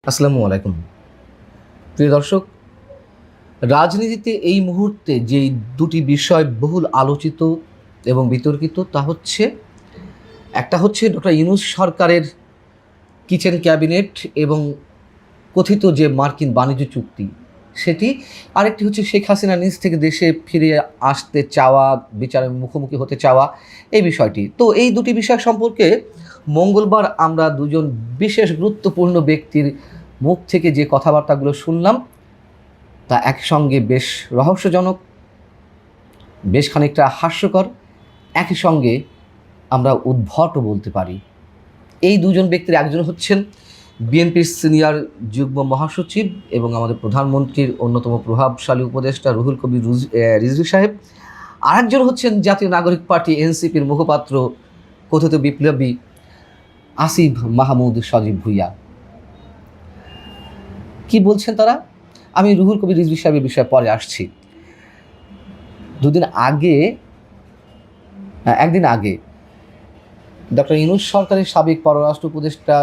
আসসালামু আলাইকুম। প্রিয় দর্শক, রাজনীতিতে এই মুহূর্তে যেই দুটি বিষয় বহুল আলোচিত এবং বিতর্কিত তা হচ্ছে, একটা হচ্ছে ডক্টর ইউনূস সরকারের কিচেন ক্যাবিনেট এবং কথিত যে মার্কিন বাণিজ্য চুক্তি সেটি, আরেকটি হচ্ছে শেখ হাসিনা নিজ থেকে দেশে ফিরে আসতে চাওয়া, বিচারের মুখোমুখি হতে চাওয়া, এই বিষয়টি। তো এই দুটি বিষয় সম্পর্কে মঙ্গলবার আমরা দুজন বিশেষ গুরুত্বপূর্ণ ব্যক্তির মুখ থেকে যে কথাবার্তাগুলো শুনলাম তা একসঙ্গে বেশ রহস্যজনক, বেশ খানিকটা হাস্যকর, একই সঙ্গে আমরা উদ্ভটও বলতে পারি। এই দুজন ব্যক্তির একজন হচ্ছেন বিএনপির সিনিয়র যুগ্ম মহাসচিব এবং আমাদের প্রধানমন্ত্রীর অন্যতম প্রভাবশালী উপদেষ্টা রুহুল কবির রিজভী সাহেব। আরেকজন হচ্ছেন জাতীয় নাগরিক পার্টি এনসিপির মুখপাত্র কথিত বিপ্লবী আসিফ মাহমুদ সজীব ভুঁইয়া। কি বলছেন তারা? আমি রুহুল কবির রিজভী সাহেবের বিষয়ে পরে আসছি। একদিন আগে ডক্টর ইউনূস সরকারের সাবেক পররাষ্ট্র উপদেষ্টা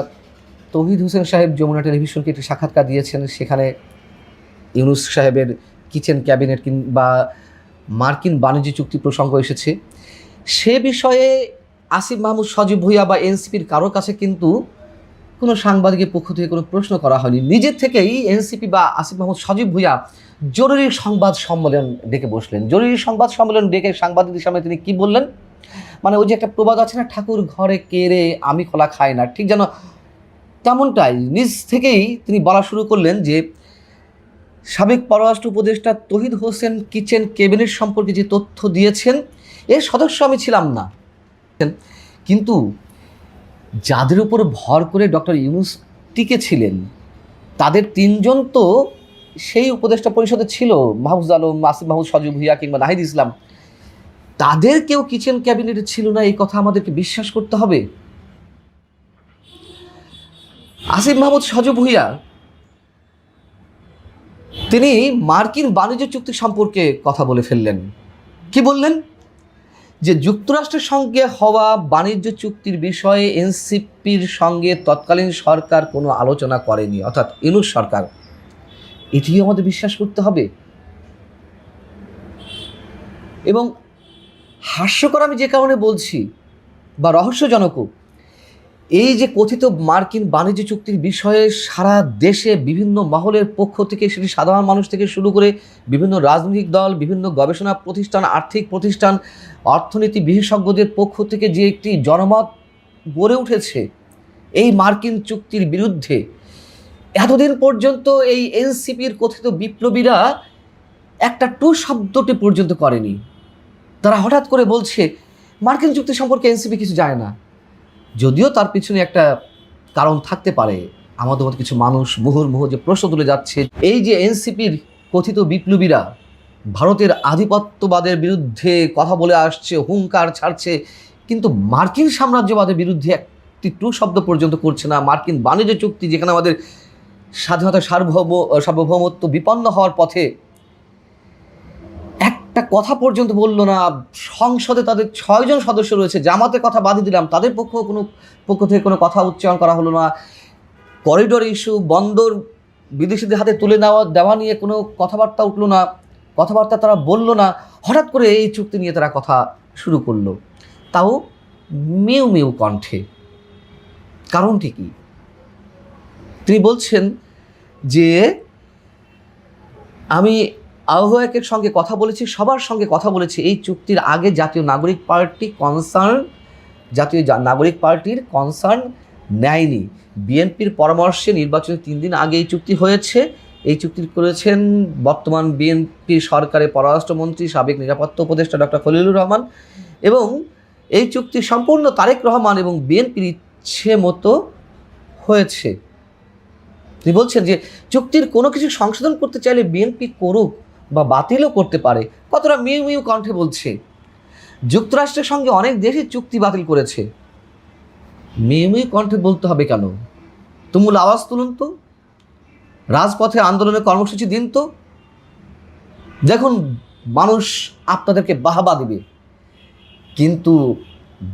তৌহিদ হোসেন সাহেব যমুনা টেলিভিশনকে একটি সাক্ষাৎকার দিয়েছেন। সেখানে ইউনূস সাহেবের কিচেন ক্যাবিনেট কিংবা মার্কিন বাণিজ্য চুক্তি প্রসঙ্গ এসেছে। সে বিষয়ে আসিফ মাহমুদ সজীব ভুঁইয়া বা এনসিপির কারোর কাছে কিন্তু কোনো সাংবাদিকের পক্ষ থেকে কোনো প্রশ্ন করা হয়নি। নিজের থেকেই এনসিপি বা আসিফ মাহমুদ সজীব ভুঁইয়া জরুরি সংবাদ সম্মেলন ডেকে বসলেন। জরুরি সংবাদ সম্মেলন ডেকে সাংবাদিকদের সামনে তিনি কি বললেন, মানে ওই যে একটা প্রবাদ আছে না, ঠাকুর ঘরে কেড়ে আমি খোলা খাই না, ঠিক যেন তেমনটাই নিজ থেকেই তিনি বলা শুরু করলেন যে সাবেক পররাষ্ট্র উপদেষ্টা তৌহিদ হোসেন কিচেন ক্যাবিনেট সম্পর্কে যে তথ্য দিয়েছেন এর সদস্য আমি ছিলাম না, কিন্তু যাদের উপর ভর করে ডক্টর ইউনূস টিকেছিলেন তাদের তিনজন তো সেই উপদেষ্টা পরিষদে ছিল, মাহফুজ আলম, আসিফ মাহমুদ সজীব ভুঁইয়া কিংবা নাহিদ ইসলাম। তাদের কেউ কিচেন ক্যাবিনেটে ছিল না, এই কথা আমাদেরকে বিশ্বাস করতে হবে? আসিফ মাহমুদ সজীব ভুঁইয়া তিনি মার্কিন বাণিজ্য চুক্তি সম্পর্কে কথা বলে ফেললেন। কি বললেন? যে যুক্তরাষ্ট্রের সঙ্গে হওয়া বাণিজ্য চুক্তির বিষয়ে এনসিপির সঙ্গে তৎকালীন সরকার কোনো আলোচনা করেনি, অর্থাৎ ইউনূস সরকার। এটিও আমাদের বিশ্বাস করতে হবে। এবং হাস্যকর আমি যে কারণে বলছি বা রহস্যজনকও, এই যে কথিত মার্কিন বাণিজ্য চুক্তির বিষয়ে সারা দেশে বিভিন্ন মহলের পক্ষ থেকে, সেটি সাধারণ মানুষ থেকে শুরু করে বিভিন্ন রাজনৈতিক দল, বিভিন্ন গবেষণা প্রতিষ্ঠান, আর্থিক প্রতিষ্ঠান, অর্থনীতি বিশেষজ্ঞদের পক্ষ থেকে যে একটি জনমত গড়ে উঠেছে এই মার্কিন চুক্তির বিরুদ্ধে, এতদিন পর্যন্ত এই এনসিপির কথিত বিপ্লবীরা একটা টু শব্দটি পর্যন্ত করেনি। তারা হঠাৎ করে বলছে মার্কিন চুক্তি সম্পর্কে এনসিপি কিছু জানে না। যদিও তার পিছনে একটা কারণ থাকতে পারে, আমাদের মতো কিছু মানুষ মুহুর্মুহু যে প্রশ্ন তুলে যাচ্ছে, এই যে এনসিপির কথিত বিপ্লবীরা ভারতের আধিপত্যবাদের বিরুদ্ধে কথা বলে আসছে, হুঙ্কার ছাড়ছে, কিন্তু মার্কিন সাম্রাজ্যবাদের বিরুদ্ধে একটি টু শব্দ পর্যন্ত করছে না। মার্কিন বাণিজ্য চুক্তি, যেখানে আমাদের স্বাধীনতা সার্বভৌমত্ব বিপন্ন হওয়ার পথে, একটা কথা পর্যন্ত বললো না। সংসদে তাদের 6 জন সদস্য রয়েছে, জামাতের কথা বাদই দিলাম, তাদের পক্ষ থেকে কোনো কথা উচ্চারণ করা হলো না। করিডোর ইস্যু, বন্দর বিদেশিদের হাতে তুলে দেওয়া নিয়ে কোনো কথাবার্তা উঠলো না, কথাবার্তা তারা বললো না। হঠাৎ করে এই চুক্তি নিয়ে তারা কথা শুরু করলো, তাও মেউ মেউ কণ্ঠে। কারণটি কি? তিনি বলছেন যে আমি আহ্বায়কের সঙ্গে কথা বলেছি, সবার সঙ্গে কথা বলেছি। এই চুক্তির আগে জাতীয় নাগরিক পার্টির কনসার্ন নেয়নি। বিএনপির পরামর্শে নির্বাচনের 3 দিন আগে এই চুক্তি হয়েছে। এই চুক্তি করেছেন বর্তমান বিএনপি সরকারের পররাষ্ট্রমন্ত্রী, সাবেক নিরাপত্তা উপদেষ্টা ডক্টর খলিলুর রহমান, এবং এই চুক্তি সম্পূর্ণ তারেক রহমান এবং বিএনপির ইচ্ছে মতো হয়েছে। তিনি বলছেন যে চুক্তির কোনো কিছু সংশোধন করতে চাইলে বিএনপি করুক বা বাতিলও করতে পারে। কতটা মিউ মিউ কণ্ঠে বলছে। যুক্তরাষ্ট্রের সঙ্গে অনেক দেশই চুক্তি বাতিল করেছে, মিউ মিউ কণ্ঠে বলতে হবে কেন? তুমুল আওয়াজ তুলুন তো, রাজপথে আন্দোলনের কর্মসূচি দিন তো, দেখুন মানুষ আপনাদেরকে বাহবা দিবে। কিন্তু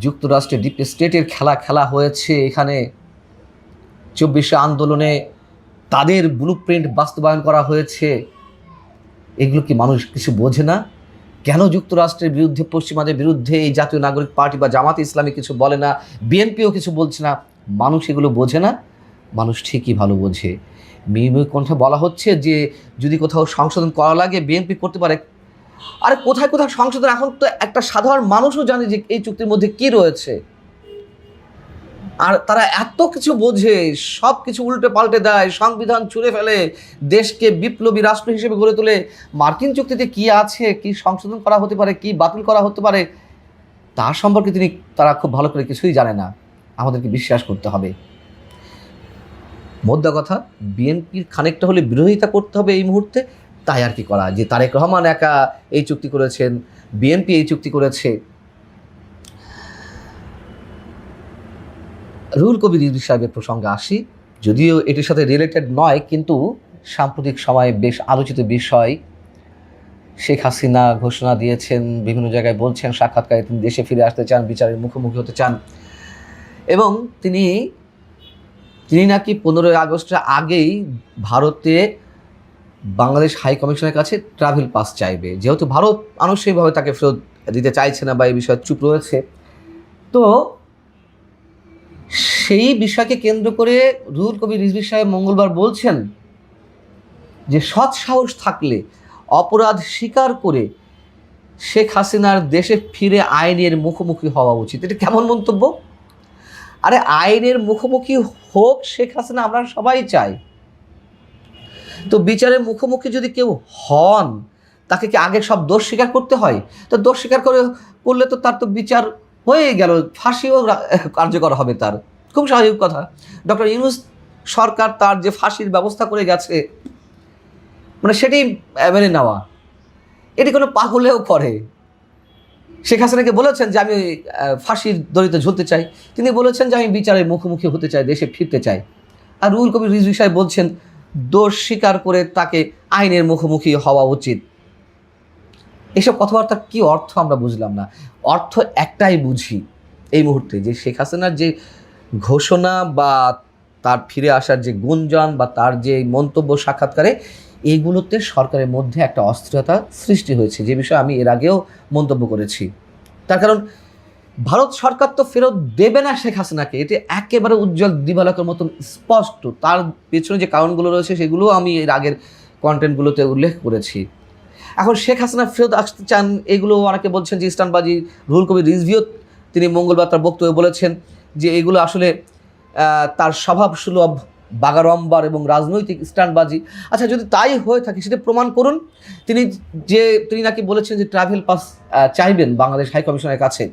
যুক্তরাষ্ট্রে ডিপ স্টেটের খেলা হয়েছে। এখানে 24শে আন্দোলনে তাদের ব্লুপ্রিন্ট বাস্তবায়ন করা হয়েছে, এগুলো কি মানুষ কিছু বোঝে না? কেন যুক্তরাষ্ট্রের বিরুদ্ধে, পশ্চিমাদের বিরুদ্ধে এই জাতীয় নাগরিক পার্টি বা জামাতে ইসলামী কিছু বলে না, বিএনপিও কিছু বলছে না? মানুষ এগুলো বোঝে না? মানুষ ঠিকই ভালো বোঝে। মিমি কণ্ঠে বলা হচ্ছে যে যদি কোথাও সংশোধন করা লাগে বিএনপি করতে পারে। আরে কোথায় কোথায় সংশোধন? এখন তো একটা সাধারণ মানুষও জানে যে এই চুক্তির মধ্যে কি রয়েছে, আর তারা এত কিছু বোঝে, সব কিছু উল্টে পাল্টে দেয়, সংবিধান ছুঁড়ে ফেলে, দেশকে বিপ্লবী রাষ্ট্র হিসেবে গড়ে তোলে। মার্কিন চুক্তিতে কি আছে, কি সংশোধন করা হতে পারে, কি বাতিল করা হতে পারে, তার সম্পর্কে তারা খুব ভালো করে কিছুই জানে না। আমাদেরকে বিশ্বাস করতে হবে। মোদ্দা কথা, বিএনপির খানিকটা হলে বিরোধিতা করতে হবে এই মুহূর্তে। তাই আর কি করা, যে তারেক রহমান একা এই চুক্তি করেছেন, বিএনপি এই চুক্তি করেছে। রুহুল কবির রিজভী সাহেবের প্রসঙ্গে আসি, যদিও এটির সাথে রিলেটেড নয়, কিন্তু সাম্প্রতিক সময়ে বেশ আলোচিত বিষয়। শেখ হাসিনা ঘোষণা দিয়েছেন, বিভিন্ন জায়গায় বলছেন সাক্ষাৎকারে তিনি দেশে ফিরে আসতে চান, বিচারের মুখোমুখি হতে চান, এবং তিনি নাকি 15 আগস্টের আগেই ভারতে বাংলাদেশ হাই কমিশনের কাছে ট্রাভেল পাস চাইবে, যেহেতু ভারত আনুষ্ঠানিকভাবে তাকে ফেরত দিতে চাইছে না বা এই বিষয়ে চুপ রয়েছে। তো সেই বিষয়কে কেন্দ্র করে রুহুল কবির রিজভী সাহেব মঙ্গলবার বলছেন যে সৎ সাহস থাকলে অপরাধ স্বীকার করে শেখ হাসিনার দেশে ফিরে আইনের মুখোমুখি হওয়া উচিত। এটা কেমন মন্তব্য? আরে আইনের মুখোমুখি হোক শেখ হাসিনা, আমরা সবাই চাই। তো বিচারের মুখোমুখি যদি কেউ হন, তাকে কি আগে সব দোষ স্বীকার করতে হয়? তো দোষ স্বীকার করলে তো তার তো বিচার হয়ে গেল, ফাঁসিও কার্যকর হবে তার। খুব স্বাভাবিক কথা। ডক্টর ইউনূস সরকার তার যে ফাঁসির ব্যবস্থা করে গেছে, মানে সেটি মেনে নেওয়া, এটি কোনো পাগলেও করে। শেখ হাসিনাকে বলেছেন যে আমি ফাঁসির দড়িতে ঝুলতে চাই, তিনি বলেছেন যে আমি বিচারের মুখোমুখি হতে চাই, দেশে ফিরতে চাই। আর রুহুল কবির রিজভী সাহেব বলছেন দোষ স্বীকার করে তাকে আইনের মুখোমুখি হওয়া উচিত। এসব কথাবার্তার কি অর্থ আমরা বুঝলাম না। অর্থ একটাই বুঝি এই মুহূর্তে, যে শেখ হাসিনার যে ঘোষণা বা তার ফিরে আসার যে গুঞ্জন বা তার যে মন্তব্য সাক্ষাৎকারে, এইগুলোতে সরকারের মধ্যে একটা অস্থিরতা সৃষ্টি হয়েছে, যে বিষয়ে আমি এর আগেও মন্তব্য করেছি। তার কারণ ভারত সরকার তো ফেরত দেবে না শেখ হাসিনাকে, এটি একেবারে উজ্জ্বল দিবালোকের মতন স্পষ্ট। তার পেছনে যে কারণগুলো রয়েছে সেগুলোও আমি এর আগের কন্টেন্টগুলোতে উল্লেখ করেছি। এখন শেখ হাসিনা ফেরত আসতে চান, এগুলো অনেকে বলছেন যে স্টানবাজি। রুহুল কবির রিজভীও তিনি মঙ্গলবার তার বক্তব্যে বলেছেন যে এগুলো আসলে তার স্বভাবসুলভ বাগাড়ম্বর এবং রাজনৈতিক স্টান্টবাজি। আচ্ছা, যদি তাই হয়ে থাকে সেটা প্রমাণ করুন। তিনি নাকি বলেছেন যে ট্রাভেল পাস চাইবেন বাংলাদেশ হাই কমিশনের কাছে,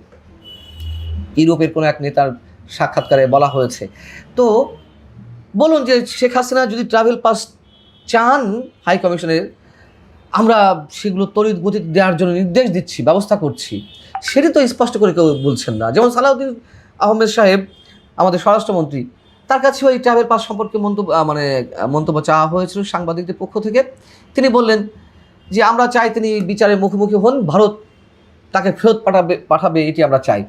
ইউরোপের কোনো এক নেতার সাক্ষাৎকারে বলা হয়েছে। তো বলুন যে শেখ হাসিনা যদি ট্রাভেল পাস চান হাই কমিশনের, আমরা সেগুলো তড়িৎ গতি দেওয়ার জন্য নির্দেশ দিচ্ছি, ব্যবস্থা করছি। সেটি তো স্পষ্ট করে কেউ বলছেন না। যেমন সালাউদ্দিন আহমেদ সাহেব, আমাদের স্বরাষ্ট্রমন্ত্রী, তার কাছেও এই ট্রাভেল পাস সম্পর্কে মন্তব্য চাওয়া হয়েছিল সাংবাদিকদের পক্ষ থেকে। তিনি বললেন যে আমরা চাই তিনি বিচারের মুখোমুখি হন, ভারত তাকে ফেরত পাঠাবে, এটি আমরা চাই।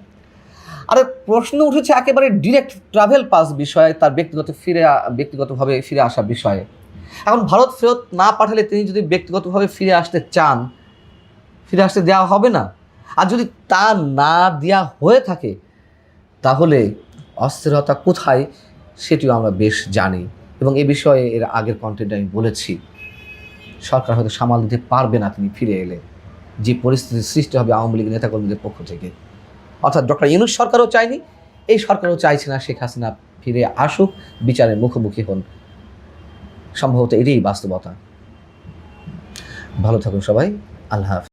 আরে প্রশ্ন উঠেছে একেবারে ডিরেক্ট ট্রাভেল পাস বিষয়ে, তার ব্যক্তিগতভাবে ফিরে আসার বিষয়ে। এখন ভারত ফেরত না পাঠালে তিনি যদি ব্যক্তিগতভাবে ফিরে আসতে চান, ফিরে আসতে দেওয়া হবে না। আর যদি তা না দেওয়া হয়ে থাকে, তাহলে অস্থিরতা কোথায় সেটিও আমরা বেশ জানি, এবং এ বিষয়ে এর আগের কন্টেন্টে আমি বলেছি। সরকার হয়তো সামাল দিতে পারবে না তিনি ফিরে এলে, যে পরিস্থিতির সৃষ্টি হবে আওয়ামী লীগ নেতাকর্মীদের পক্ষ থেকে। অর্থাৎ ডক্টর ইউনূস সরকারও চায়নি, এই সরকারও চাইছে না শেখ হাসিনা ফিরে আসুক, বিচারের মুখোমুখি হন। সম্ভবত এটাই বাস্তবতা। ভালো থাকুন সবাই, আল্লাহ হাফেজ।